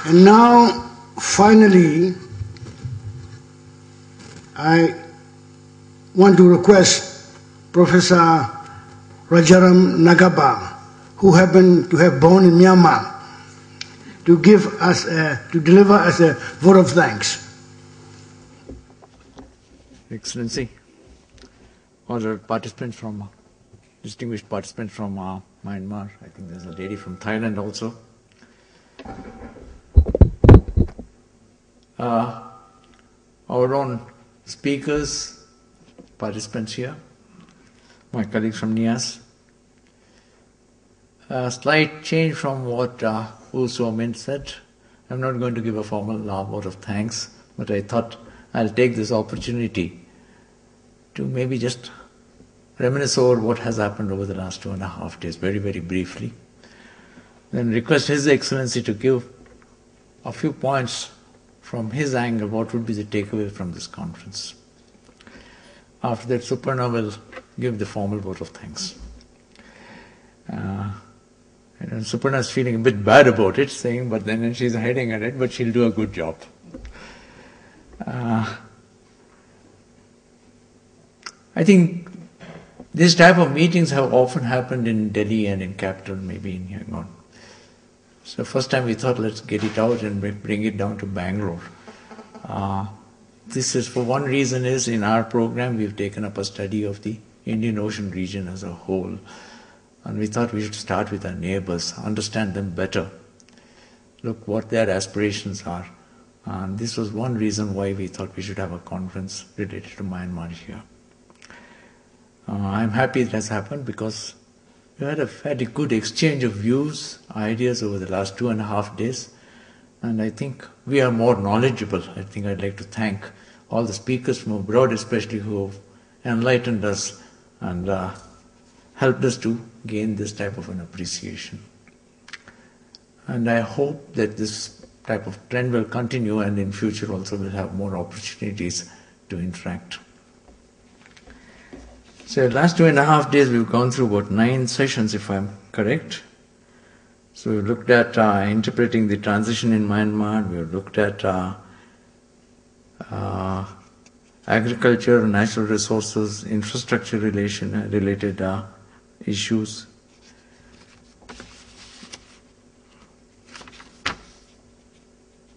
And now, finally, I want to request Professor Rajaram Nagappa, who happened to have born in Myanmar, to deliver us a vote of thanks. Excellency, honored participants from, distinguished participants from Myanmar. I think there's a lady from Thailand also. Our own speakers, participants here, my colleagues from NIAS. A slight change from what Also Min said. I'm not going to give a formal vote of thanks, but I thought I'll take this opportunity to maybe just reminisce over what has happened over the last 2.5 days, very, very briefly. Then request His Excellency to give a few points from his angle, what would be the takeaway from this conference. After that, Suparna will give the formal vote of thanks. And Suparna is feeling a bit bad about it, saying, but then she's heading at it, but she'll do a good job. I think this type of meetings have often happened in Delhi and in capital, maybe in Yangon. So first time we thought, let's get it out and bring it down to Bangalore. This is, for one reason, is in our program we've taken up a study of the Indian Ocean region as a whole. And we thought we should start with our neighbors, understand them better, look what their aspirations are. And this was one reason why we thought we should have a conference related to Myanmar here. I'm happy it has happened because we had a fairly good exchange of views, ideas over the last 2.5 days. And I think we are more knowledgeable. I think I'd like to thank all the speakers from abroad, especially who have enlightened us and helped us to gain this type of an appreciation. And I hope that this type of trend will continue, and in future also we'll have more opportunities to interact. So last 2.5 days we've gone through about 9 sessions, if I'm correct. So we've looked at interpreting the transition in Myanmar, we've looked at agriculture, natural resources, infrastructure related issues.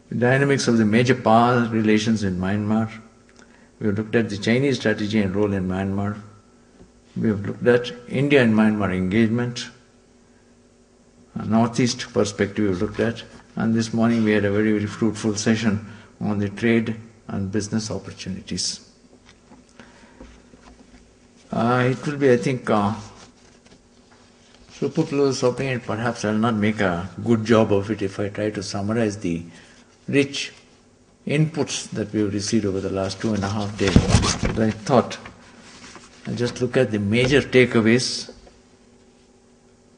The dynamics of the major power relations in Myanmar. We have looked at the Chinese strategy and role in Myanmar. We have looked at India and Myanmar engagement. A northeast perspective we have looked at. And this morning we had a very, very fruitful session on the trade and business opportunities. It will be, I think, superfluous opinion. Perhaps I will not make a good job of it if I try to summarize the rich inputs that we have received over the last 2.5 days. But I thought I'll just look at the major takeaways.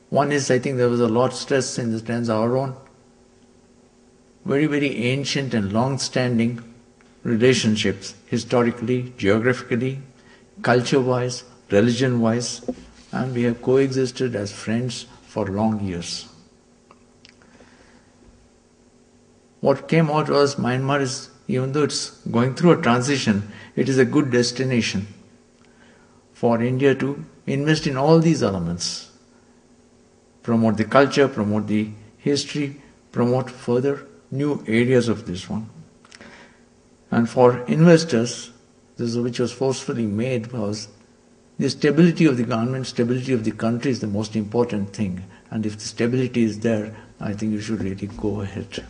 One is, I think there was a lot of stress in the terms of our own very, very ancient and long-standing relationships, historically, geographically, culture-wise, religion-wise, and we have coexisted as friends for long years. What came out was Myanmar is, even though it's going through a transition, it is a good destination for India to invest in all these elements. Promote the culture, promote the history, promote further new areas of this one. And for investors, this which was forcefully made was the stability of the government, stability of the country is the most important thing. And if the stability is there, I think you should really go ahead.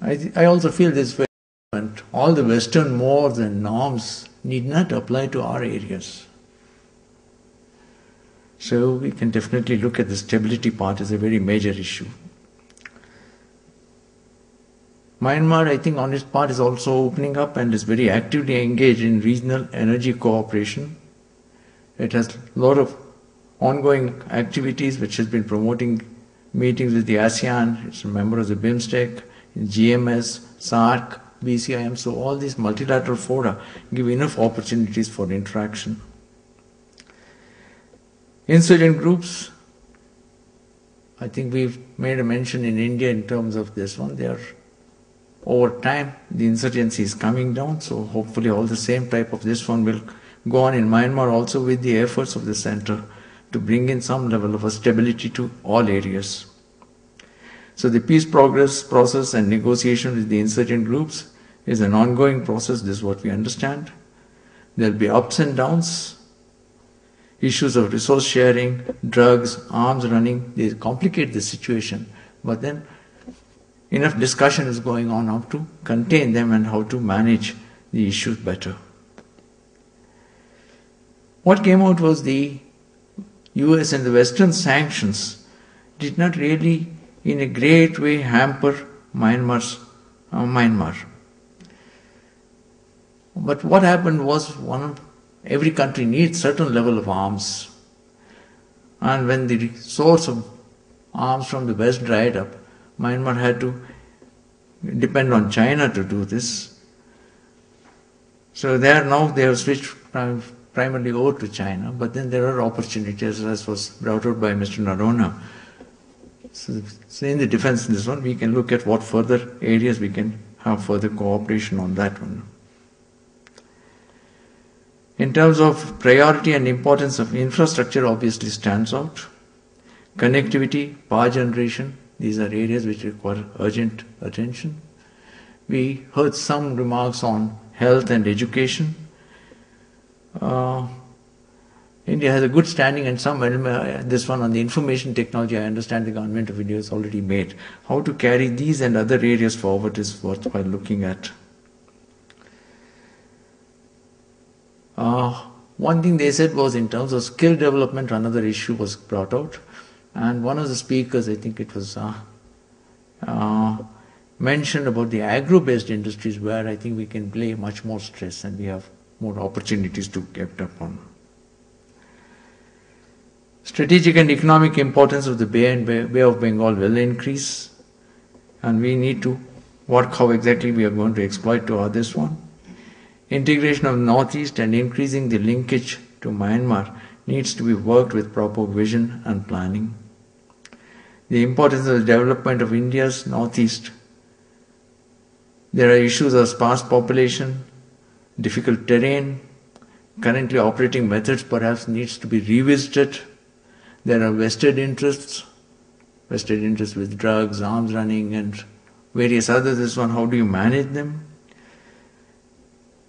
I also feel this way. All the Western mores and norms need not apply to our areas. So we can definitely look at the stability part as a very major issue. Myanmar, I think, on its part is also opening up and is very actively engaged in regional energy cooperation. It has a lot of ongoing activities which has been promoting meetings with the ASEAN, it's a member of the BIMSTEC, GMS, SAARC, BCIM, so all these multilateral fora give enough opportunities for interaction. Insurgent groups, I think we've made a mention in India in terms of this one. Over time, the insurgency is coming down, so hopefully all the same type of this one will go on in Myanmar also with the efforts of the center to bring in some level of a stability to all areas. So the peace process and negotiation with the insurgent groups is an ongoing process. This is what we understand. There will be ups and downs, issues of resource sharing, drugs, arms running. They complicate the situation, but then enough discussion is going on how to contain them and how to manage the issues better. What came out was the US and the Western sanctions did not really in a great way hamper Myanmar. But what happened was every country needs certain level of arms. And when the source of arms from the West dried up, Myanmar had to depend on China to do this. So they have switched primarily over to China, but then there are opportunities, as was brought out by Mr. Narona. So in the defense in this one, we can look at what further areas we can have further cooperation on that one. In terms of priority and importance of infrastructure, obviously stands out. Connectivity, power generation, these are areas which require urgent attention. We heard some remarks on health and education. India has a good standing and this one on the information technology, I understand the government of India has already made. How to carry these and other areas forward is worthwhile looking at. One thing they said was in terms of skill development, another issue was brought out. And one of the speakers, I think it was mentioned about the agro-based industries where I think we can play much more stress and we have more opportunities to get up on. Strategic and economic importance of the Bay of Bengal will increase, and we need to work how exactly we are going to exploit to this one. Integration of Northeast and increasing the linkage to Myanmar needs to be worked with proper vision and planning. The importance of the development of India's Northeast. There are issues of sparse population, difficult terrain, currently operating methods perhaps needs to be revisited. There are vested interests with drugs, arms running and various others. This one, how do you manage them?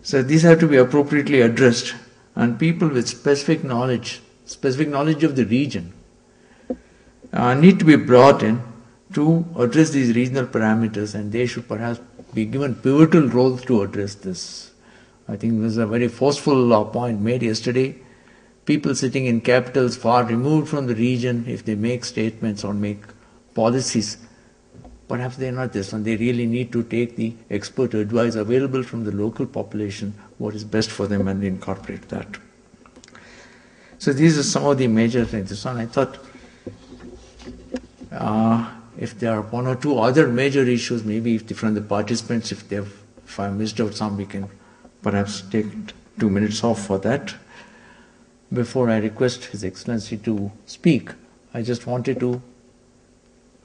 So these have to be appropriately addressed, and people with specific knowledge of the region need to be brought in to address these regional parameters, and they should perhaps be given pivotal roles to address this. I think this is a very forceful point made yesterday. People sitting in capitals far removed from the region, if they make statements or make policies, perhaps they are not this one. They really need to take the expert advice available from the local population, what is best for them, and incorporate that. So these are some of the major things. This one I thought, if there are one or two other major issues, maybe from the participants, if I missed out some, we can perhaps take 2 minutes off for that. Before I request His Excellency to speak, I just wanted to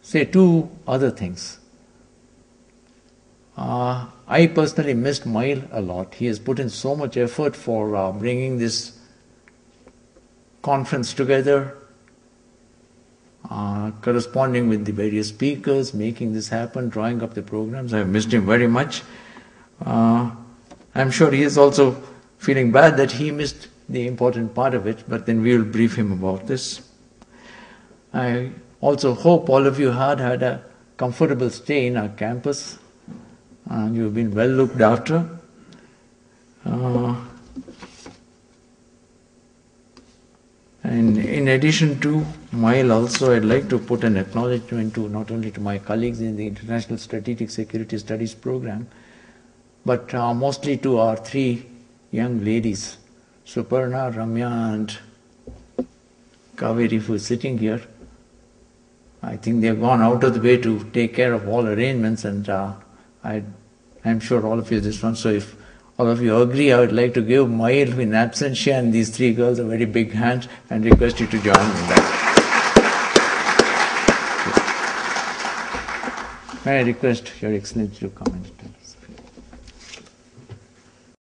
say two other things. I personally missed Mail a lot. He has put in so much effort for bringing this conference together, corresponding with the various speakers, making this happen, drawing up the programs. I have missed him very much. I'm sure he is also feeling bad that he missed the important part of it, but then we will brief him about this. I also hope all of you had a comfortable stay in our campus, and you've been well looked after. And in addition to Mail also, I'd like to put an acknowledgement to not only to my colleagues in the International Strategic Security Studies program, but mostly to our three young ladies, Suparna, Ramya and Kaveri, who is sitting here. I think they have gone out of the way to take care of all arrangements, and I'm sure all of you this one. So if all of you agree, I would like to give Mail in absentia and these three girls a very big hand and request you to join me in that. May I request Your Excellency to comment?